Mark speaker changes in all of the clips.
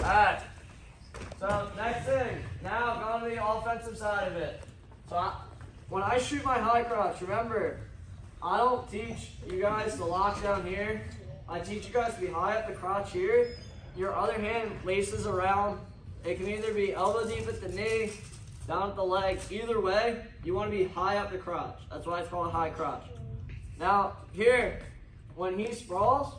Speaker 1: Alright. So next thing, now going to the offensive side of it. So when I shoot my high crotch, remember, I don't teach you guys to lock down here. I teach you guys to be high at the crotch here. Your other hand laces around. It can either be elbow deep at the knee, down at the leg. Either way, you want to be high up the crotch. That's why it's called high crotch. Now, here, when he sprawls,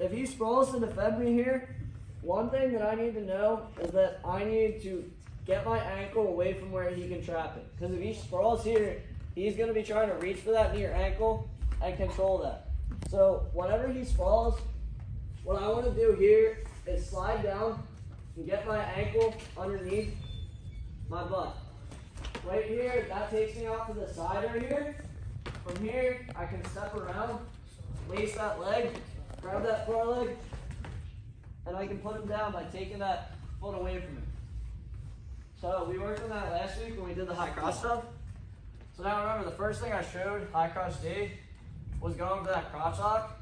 Speaker 1: if he sprawls to defend me here, one thing that I need to know is that I need to get my ankle away from where he can trap it. Because if he sprawls here, he's going to be trying to reach for that near ankle and control that. So whenever he sprawls, what I want to do here is slide down and get my ankle underneath my butt. Right here, that takes me out to the side right here. From here, I can step around, lace that leg, grab that foreleg, and I can put him down by taking that foot away from him. So we worked on that last week when we did the high crotch stuff. So now remember, the first thing I showed high crotch D was going for that crotch lock.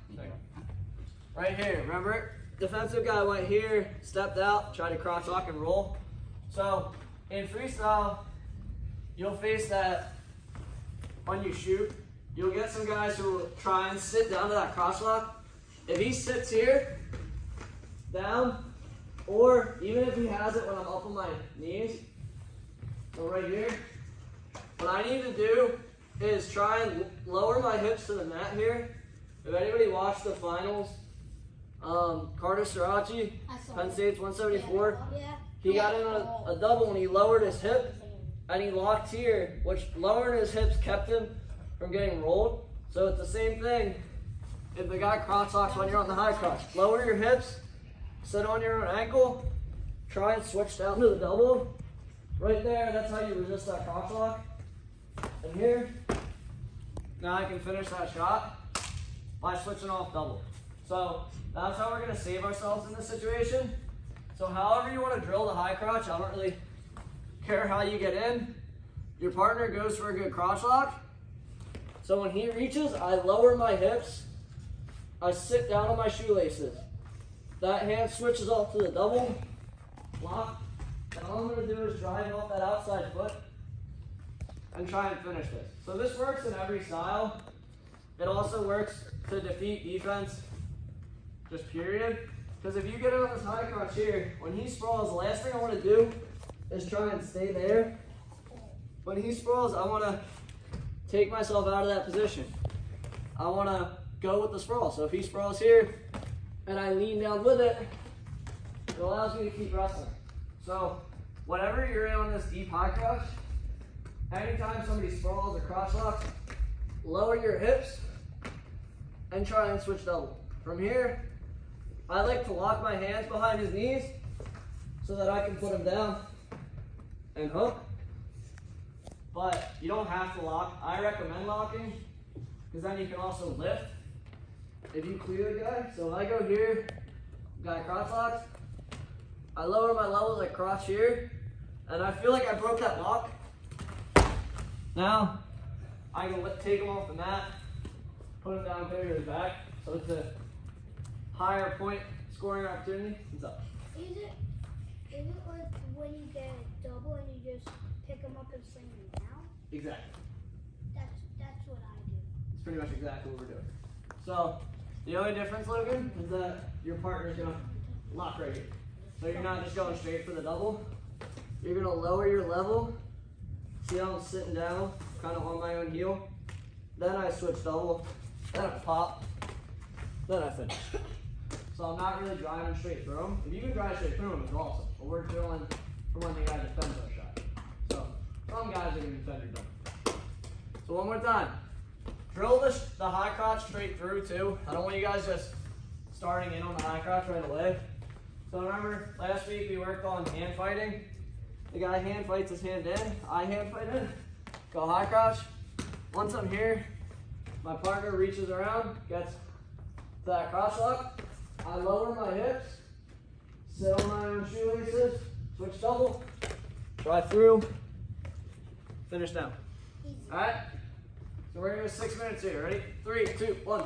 Speaker 1: Right here, remember? Defensive guy went here, stepped out, tried to crotch lock and roll. So in freestyle, you'll face that when you shoot. You'll get some guys who will try and sit down to that crotch lock. If he sits here, down, or even if he has it when I'm up on my knees, so right here, what I need to do is try and lower my hips to the mat here. If anybody watched the finals, Carter Sirachi, Penn State's 174, he got in a double and he lowered his hip and he locked here, which lowering his hips kept him from getting rolled. So it's the same thing if the guy crotch locks when you're on the high crotch. Lower your hips, sit on your own ankle, try and switch down to the double. Right there, that's how you resist that crotch lock. And here, now I can finish that shot by switching off double. So that's how we're gonna save ourselves in this situation. So however you wanna drill the high crotch, I don't really care how you get in. Your partner goes for a good crotch lock. So when he reaches, I lower my hips, I sit down on my shoelaces. That hand switches off to the double, lock, and all I'm gonna do is drive off that outside foot and try and finish this. So this works in every style. It also works to defeat defense, just period. Because if you get on this high crotch here, when he sprawls, the last thing I want to do is try and stay there. When he sprawls, I want to take myself out of that position. I want to go with the sprawl. So if he sprawls here and I lean down with it, it allows me to keep wrestling. So whenever you're in on this deep high crotch, anytime somebody sprawls or crotch locks, lower your hips and try and switch double. From here, I like to lock my hands behind his knees so that I can put him down and hook. But you don't have to lock. I recommend locking because then you can also lift if you clear the guy. So I go here, guy crotch locks, I lower my levels like crotch here, and I feel like I broke that lock. Now I can take him off the mat, put him down, put him to his back. So it's a higher point scoring opportunity. What's up?
Speaker 2: Is it like when you get a double and you just pick them up and sling them down?
Speaker 1: Exactly.
Speaker 2: That's what I do.
Speaker 1: It's pretty much exactly what we're doing. So the only difference, Logan, is that your partner's gonna lock right here. So you're not just going straight for the double. You're gonna lower your level. See how I'm sitting down, kind of on my own heel. Then I switch double. Then I pop. Then I finish. So I'm not really driving straight through them. If you can drive straight through them, it's awesome. But we're drilling for when the guy defends our shot. So some guys are going to defend your double. So one more time. Drill the high crotch straight through too. I don't want you guys just starting in on the high crotch right away. So remember, last week we worked on hand fighting. The guy hand fights his hand in. I hand fight in. Go high crotch. Once I'm here, my partner reaches around, gets that crotch lock. I lower my hips, sit on my own shoelaces, switch double, drive through, finish down. All right? So we're going to go 6 minutes here. Ready? 3, 2, 1.